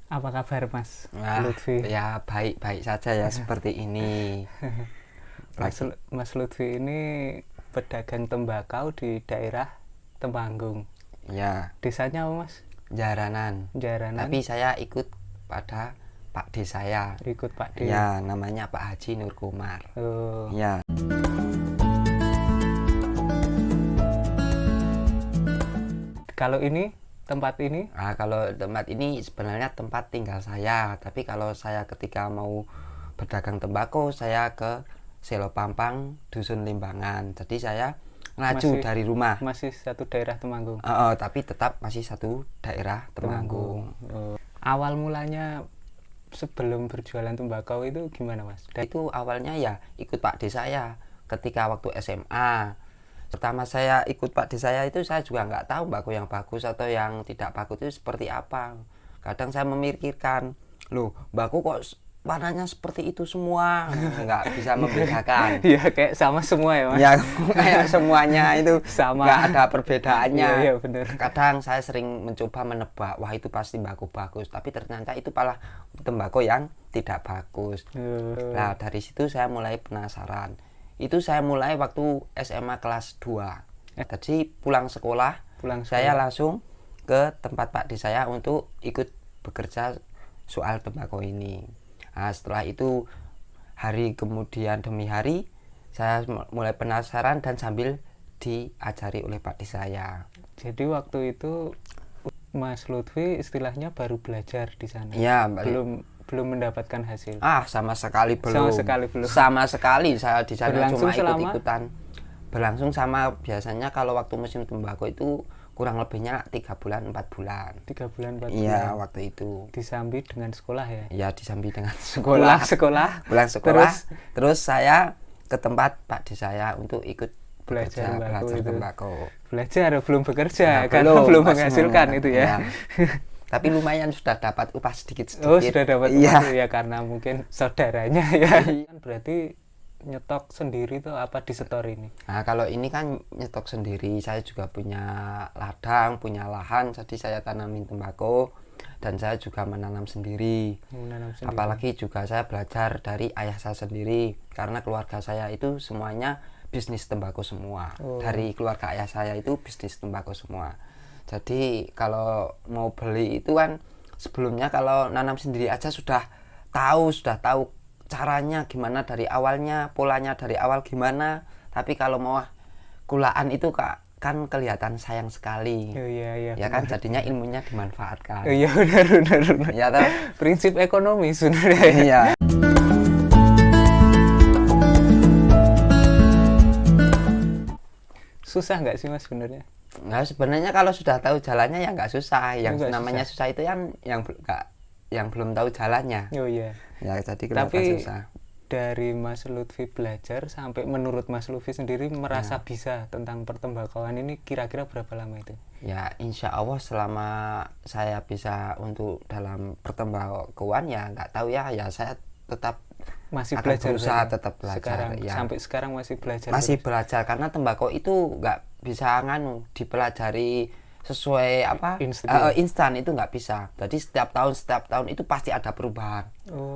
Apa kabar Mas Nah, Lutfi? ya baik-baik saja ya seperti ini. Lagi, Mas Lutfi ini pedagang tembakau di daerah Temanggung. ya Desanya apa Mas? jaranan. Jaranan. Tapi saya ikut pada Pak D saya. Ikut Pak D. Ya, namanya Pak Haji Nur Kumar. Oh, Ya, kalau ini tempat ini kalau tempat ini sebenarnya tempat tinggal saya. Tapi kalau saya ketika mau berdagang tembakau, saya ke Selo Pampang, Dusun Limbangan. Jadi saya ngaju dari rumah. masih satu daerah Temanggung. Tapi tetap masih satu daerah Temanggung. Oh. Awal mulanya sebelum berjualan tembakau itu gimana Mas? Itu awalnya ya ikut Pak D saya ketika waktu SMA. Pertama saya ikut Pak D saya itu saya juga nggak tahu mbako yang bagus atau yang tidak bagus itu seperti apa. Kadang saya memikirkan, loh mbako kok warnanya seperti itu semua, nggak bisa membedakan. Iya kayak sama semua ya Mas. Ya kayak semuanya itu Sama. nggak ada perbedaannya. Iya benar. Kadang saya sering mencoba menebak, wah itu pasti mbako bagus, tapi ternyata itu malah tembakau yang tidak bagus. Nah dari situ saya mulai penasaran. Itu saya mulai waktu SMA kelas 2. Jadi pulang sekolah, saya langsung ke tempat Pak D saya untuk ikut bekerja soal tembakau ini. Nah, setelah itu hari kemudian demi hari saya mulai penasaran dan sambil diajari oleh Pak D saya. Jadi waktu itu Mas Lutfi istilahnya baru belajar di sana. Iya, belum mendapatkan hasil. Sama sekali belum. Sama sekali saya di sana Berlangsung cuma ikut-ikutan. Berlangsung sama biasanya kalau waktu musim tembakau itu kurang lebihnya 3 bulan 4 bulan. 3 bulan 4 bulan. Iya, waktu itu. Disambi dengan sekolah ya? Iya, disambi dengan sekolah. Pulang sekolah. Terus saya ke tempat Pak D saya untuk ikut belajar tembakau. Belajar belum bekerja karena belum menghasilkan itu ya. Tapi lumayan sudah dapat upah sedikit-sedikit. Oh, sudah dapat upah ya karena mungkin saudaranya ya. Kan berarti nyetok sendiri tuh apa disetor ini? Nah, kalau ini kan nyetok sendiri. Saya juga punya ladang, punya lahan, jadi saya tanamin tembakau dan saya juga menanam sendiri. Apalagi juga saya belajar dari ayah saya sendiri karena keluarga saya itu semuanya bisnis tembakau semua. Dari keluarga ayah saya itu bisnis tembakau semua. Jadi kalau mau beli itu kan sebelumnya kalau nanam sendiri aja sudah tahu caranya gimana dari awalnya, polanya dari awal gimana. Tapi kalau mau kulaan itu kan kelihatan sayang sekali. Iya, ya kan jadinya ilmunya dimanfaatkan. Iya benar. Ya toh? Prinsip ekonomi sebenarnya. Iya. Susah nggak sih Mas sebenarnya? Nah sebenarnya kalau sudah tahu jalannya ya nggak susah. Yang namanya susah itu kan yang belum tahu jalannya. Oh iya. Ya jadi kelihatan susah. Dari Mas Lutfi belajar sampai menurut Mas Lutfi sendiri merasa bisa tentang pertembakauan ini kira-kira berapa lama itu? Ya insya Allah selama saya bisa untuk dalam pertembakauan ya nggak tahu ya saya tetap masih akan belajar berusaha tetap belajar sampai sekarang masih belajar belajar karena tembakau itu nggak bisa dipelajari sesuai instan itu nggak bisa. Jadi setiap tahun itu pasti ada perubahan.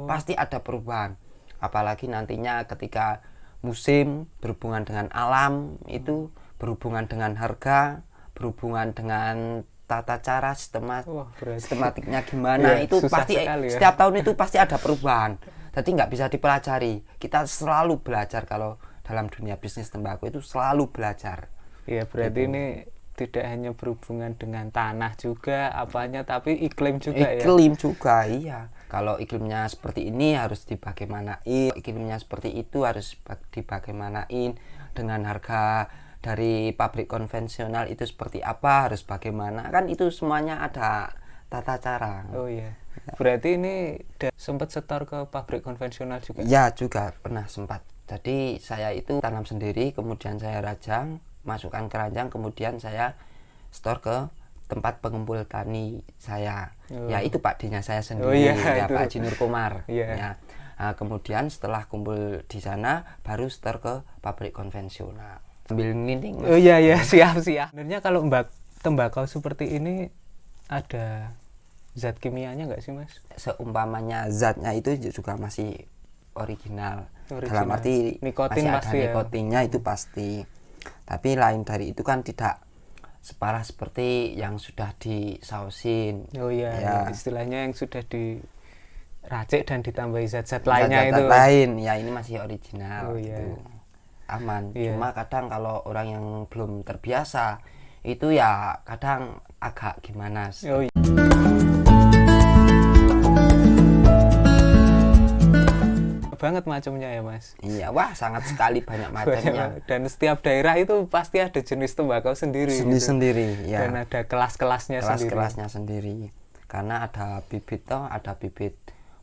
Pasti ada perubahan. Apalagi nantinya ketika musim berhubungan dengan alam itu berhubungan dengan harga, berhubungan dengan tata cara sistematiknya gimana itu pasti setiap tahun itu pasti ada perubahan. Jadi nggak bisa dipelajari. Kita selalu belajar kalau dalam dunia bisnis tembakau itu selalu belajar. Iya berarti ini tidak hanya berhubungan dengan tanah juga apanya tapi iklim juga ya. Iklim juga iya. Kalau iklimnya seperti ini harus dibagaimanain, iklimnya seperti itu harus dibagaimanain, dengan harga dari pabrik konvensional itu seperti apa, harus bagaimana, kan itu semuanya ada tata cara. Oh iya. Berarti ini sempat setor ke pabrik konvensional juga? Ya juga pernah sempat. Jadi saya itu tanam sendiri, kemudian saya rajang, masukkan keranjang, kemudian saya store ke tempat pengumpul tani saya. Ya itu Pak D-nya saya sendiri, Pak Haji Nur Kumar. Ya. Nah, kemudian setelah kumpul di sana baru store ke pabrik konvensional. Sambil ngiling. Oh iya siap. Sebenarnya kalau tembakau seperti ini ada zat kimianya nggak sih Mas? Seumpamanya zatnya itu juga masih original. Dalam Original. arti Nikotin masih ada pasti ya? nikotinnya itu pasti. Tapi lain dari itu kan tidak separah seperti yang sudah disausin. Oh iya, Ya. ya, istilahnya yang sudah diracik dan ditambahi zat-zat lainnya Zat-zat itu. lain ya ini masih original Oh iya. gitu. Aman. Iya. Cuma kadang kalau orang yang belum terbiasa itu ya kadang agak gimana. Oh iya. Banget macamnya ya Mas. Iya, wah sangat sekali banyak macamnya. Dan setiap daerah itu pasti ada jenis tembakau sendiri. Sendiri, ya. Dan ada kelas-kelasnya sendiri. Kelas-kelasnya sendiri. Karena ada bibit ada bibit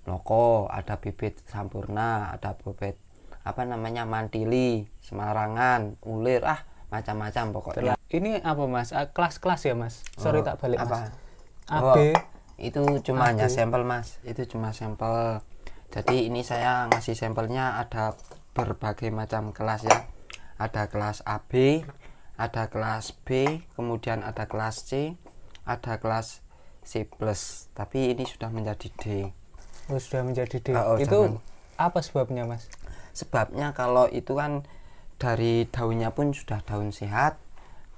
loko, ada bibit sampurna, ada bibit mantili, semarangan, ulir, macam-macam pokoknya. Ini apa Mas? Kelas-kelas ya Mas? Sorry tak balik Mas. AB. Itu cuma hanya sampel Mas. Itu cuma sampel. Jadi ini saya ngasih sampelnya ada berbagai macam kelas ya. Ada kelas AB, ada kelas B, kemudian ada kelas C, ada kelas C+. Tapi ini sudah menjadi D. Oh, sudah menjadi D. Itu jangan. apa sebabnya Mas? Sebabnya kalau itu kan dari daunnya pun sudah daun sehat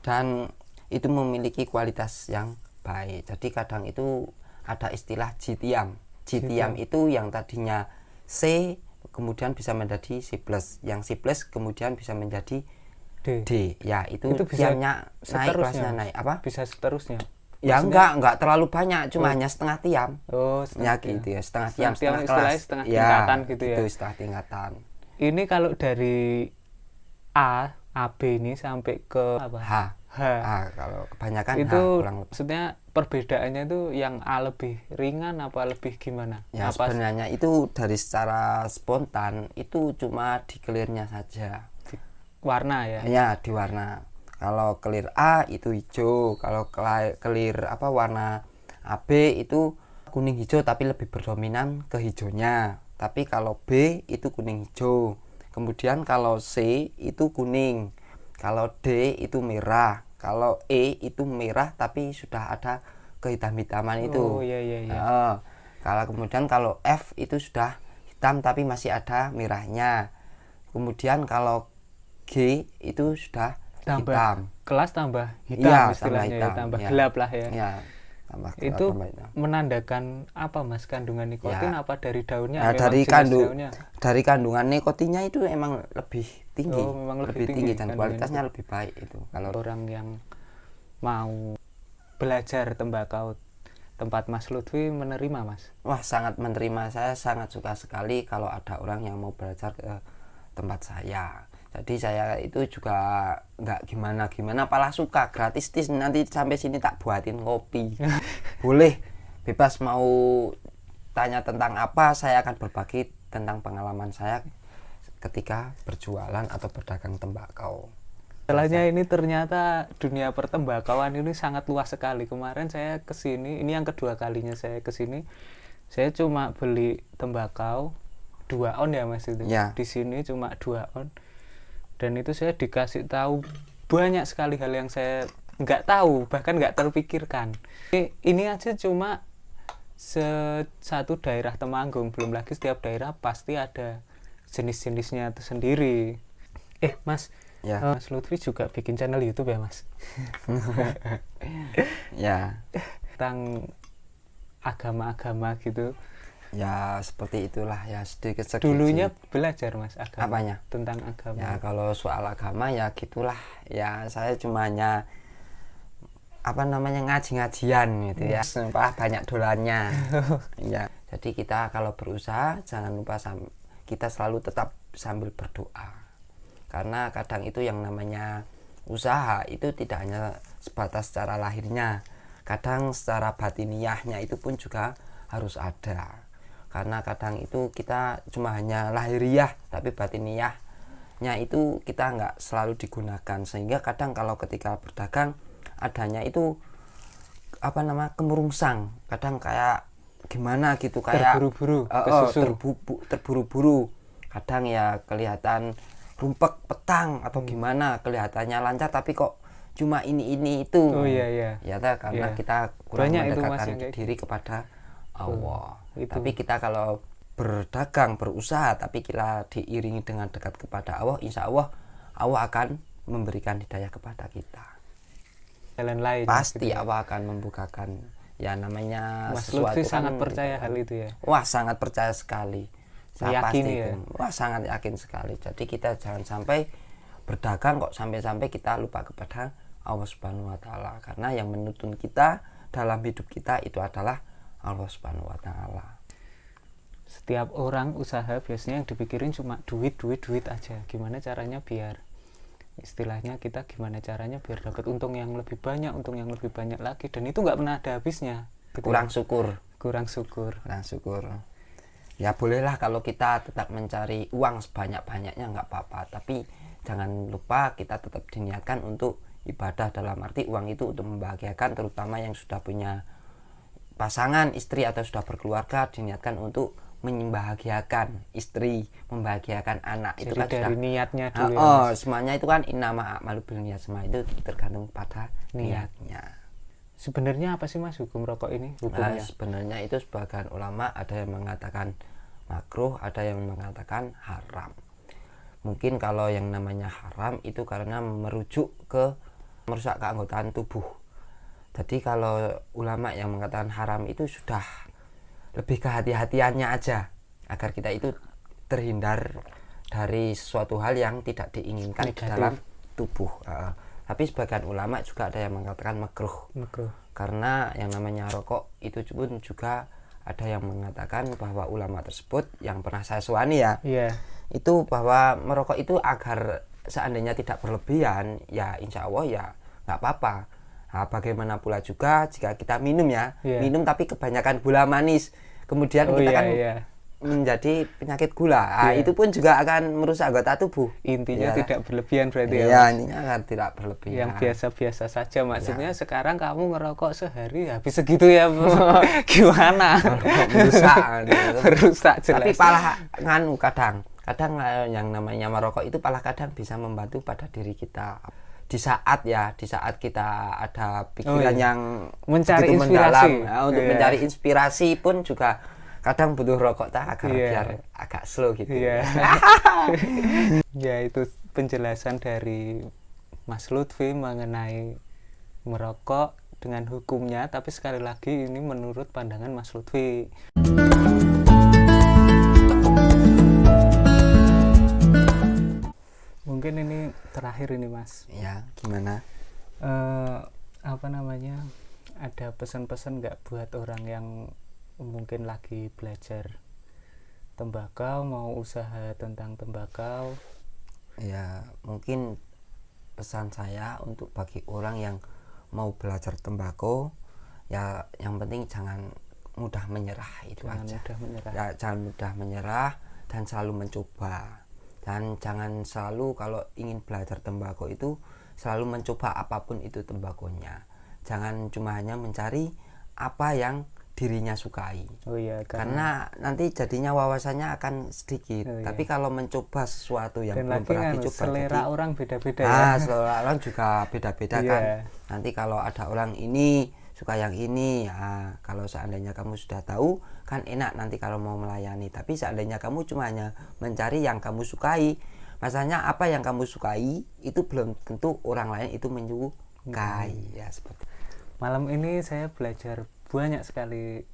dan itu memiliki kualitas yang baik. Jadi kadang itu ada istilah jitiam. Jitiam itu yang tadinya C kemudian bisa menjadi C+, yang C+ kemudian bisa menjadi D. Ya, itu tiamnya naik, kelasnya naik. Apa? Bisa seterusnya. Ya enggak terlalu banyak, cuma hanya setengah tiam. Oh, ya gitu ya, setengah tiam, setengah kelas. Setengah tingkatan ya, gitu ya. Itu setengah tingkatan. Ini kalau dari AB ini sampai ke apa? H. Kalau kebanyakan itu H kurang lebih. Maksudnya perbedaannya itu yang A lebih ringan apa lebih gimana? Ya apa sebenarnya itu dari secara spontan itu cuma di clearnya saja. Warna ya? Ya di warna. Kalau clear A itu hijau, kalau clear warna AB itu kuning hijau tapi lebih berdominan ke hijaunya. Tapi kalau B itu kuning hijau. Kemudian kalau C itu kuning. Kalau D itu merah, kalau E itu merah tapi sudah ada kehitam-hitaman itu. Oh iya. Kalau kemudian kalau F itu sudah hitam tapi masih ada merahnya. Kemudian kalau G itu sudah hitam. Kelas tambah hitam Ya, istilahnya, tambah hitam. gelap lah ya. Ya, tambah gelap, Itu tambah hitam. menandakan apa Mas, kandungan nikotin apa dari daunnya? Ya, dari kandungan nikotinnya itu emang lebih tinggi. Oh, memang lebih tinggi dan kualitasnya lebih baik itu. Kalau orang yang mau belajar tembakau tempat Mas Lutfi menerima Mas? Wah, sangat menerima. Saya sangat suka sekali kalau ada orang yang mau belajar ke tempat saya. Jadi saya itu juga nggak gimana-gimana, malah suka gratis. Nanti sampai sini tak buatin kopi. Boleh, bebas mau tanya tentang apa, saya akan berbagi tentang pengalaman saya ketika berjualan atau berdagang tembakau. Setelahnya ini ternyata dunia pertembakauan ini sangat luas sekali. Kemarin saya kesini, ini yang kedua kalinya saya kesini, saya cuma beli tembakau 2 on ya Mas itu. Ya. Di sini cuma 2 on. Dan itu saya dikasih tahu banyak sekali hal yang saya nggak tahu, bahkan nggak terpikirkan. Ini aja cuma satu daerah Temanggung, belum lagi setiap daerah pasti ada jenis-jenisnya itu sendiri. Mas, ya. Mas Lutfi juga bikin channel YouTube ya Mas? Ya. Tentang agama-agama gitu. Ya seperti itulah ya, sedikit-sedikit. Dulunya belajar Mas agama. Apanya? Tentang agama. Ya kalau soal agama ya gitulah. Ya saya cuma hanya ngaji-ngajian gitu ya. Sumpah banyak dolannya. Ya. Jadi kita kalau berusaha jangan lupa kita selalu tetap sambil berdoa. Karena kadang itu yang namanya usaha itu tidak hanya sebatas secara lahirnya. Kadang secara batiniahnya itu pun juga harus ada. Karena kadang itu kita cuma hanya lahiriah tapi batiniahnya itu kita nggak selalu digunakan, sehingga kadang kalau ketika berdagang adanya itu kemurungsang, kadang kayak gimana gitu, kayak terburu-buru, kadang ya kelihatan rumpek petang atau gimana, kelihatannya lancar tapi kok cuma ini itu. Oh iya. Ya karena kita kurang banyak mendekatkan itu, Mas, diri kepada Allah. itu. Tapi kita kalau berdagang, berusaha, tapi kita diiringi dengan dekat kepada Allah, insya Allah Allah akan memberikan hidayah kepada kita. Jalan lain. Pasti gitu ya. Allah akan membukakan. Ya namanya Mas sesuatu Lutfi kan sangat percaya hal itu ya. Wah, sangat percaya sekali. Saya pasti ya? Wah, sangat yakin sekali. Jadi kita jangan sampai berdagang kok sampai-sampai kita lupa kepada Allah Subhanahu wa taala, karena yang menuntun kita dalam hidup kita itu adalah Allah Subhanahu wa taala. Setiap orang usaha biasanya yang dipikirin cuma duit aja. Gimana caranya biar istilahnya kita gimana caranya biar dapat untung yang lebih banyak lagi, dan itu nggak pernah ada habisnya. Gitu. Kurang syukur. Ya bolehlah kalau kita tetap mencari uang sebanyak-banyaknya, nggak apa-apa, tapi jangan lupa kita tetap diniatkan untuk ibadah, dalam arti uang itu untuk membahagiakan, terutama yang sudah punya pasangan, istri atau sudah berkeluarga, diniatkan untuk membahagiakan istri, membahagiakan anak. Jadi itu kan dari sudah niatnya dulu. Semuanya itu kan innama a'malu binniyat, semua itu tergantung pada niatnya. Sebenarnya apa sih Mas hukum rokok ini? Hukumnya? Sebenarnya itu sebagian ulama ada yang mengatakan makruh, ada yang mengatakan haram. Mungkin kalau yang namanya haram itu karena merujuk ke merusak keanggotaan tubuh. Jadi kalau ulama yang mengatakan haram itu sudah lebih kehati-hatiannya aja, agar kita itu terhindar dari sesuatu hal yang tidak diinginkan di dalam tubuh. Tapi sebagian ulama juga ada yang mengatakan makruh. Karena yang namanya rokok itu pun juga ada yang mengatakan bahwa ulama tersebut yang pernah saya suani itu bahwa merokok itu agar seandainya tidak berlebihan, ya insya Allah ya nggak apa-apa. Nah, bagaimana pula juga jika kita minum minum tapi kebanyakan gula manis, kemudian kita menjadi penyakit gula. Itu pun juga akan merusak anggota tubuh. Intinya tidak berlebihan berarti intinya akan tidak berlebihan. Yang biasa-biasa saja, maksudnya sekarang kamu ngerokok sehari habis segitu ya. Gimana? Merusak jelas. Tapi palah kadang yang namanya merokok itu kadang bisa membantu pada diri kita. Di saat kita ada pikiran yang mencari inspirasi mendalam, untuk mencari inspirasi pun juga kadang butuh rokok agar biar agak slow gitu. Ya itu penjelasan dari Mas Lutfi mengenai merokok dengan hukumnya, tapi sekali lagi ini menurut pandangan Mas Lutfi. Mungkin ini terakhir ini Mas. Ya, gimana? Ada pesan-pesan nggak buat orang yang mungkin lagi belajar tembakau, mau usaha tentang tembakau? Ya, mungkin pesan saya untuk bagi orang yang mau belajar tembakau, ya yang penting jangan mudah menyerah, itu aja. Jangan mudah menyerah dan selalu mencoba. Dan jangan selalu kalau ingin belajar tembakau itu selalu mencoba apapun itu tembakonya. Jangan cuma hanya mencari apa yang dirinya sukai. Karena nanti jadinya wawasannya akan sedikit. Tapi kalau mencoba sesuatu yang belum pernah dicoba, selera orang beda-beda selera orang juga beda-beda kan. Nanti kalau ada orang ini suka yang ini, kalau seandainya kamu sudah tahu kan enak nanti kalau mau melayani. Tapi seandainya kamu cuma hanya mencari yang kamu sukai, masalahnya apa yang kamu sukai itu belum tentu orang lain itu menyukai. Ya seperti malam ini saya belajar banyak sekali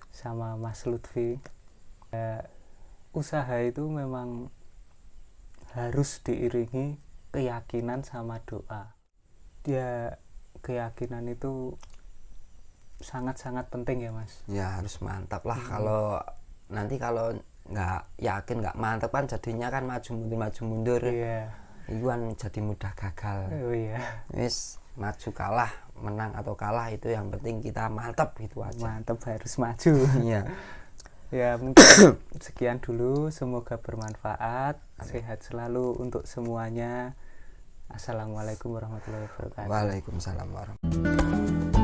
sama Mas Lutfi. Usaha itu memang harus diiringi keyakinan sama doa. Keyakinan itu sangat-sangat penting ya Mas. Ya harus mantap lah. Kalau nggak yakin, nggak mantap kan jadinya kan maju mundur. Itu kan jadi mudah gagal. Wis maju kalah, menang atau kalah itu yang penting kita mantap gitu aja. Mantap, harus maju. Ya mungkin sekian dulu, semoga bermanfaat. Sehat selalu untuk semuanya. Assalamualaikum warahmatullahi wabarakatuh. Waalaikumsalam warahmatullahi wabarakatuh.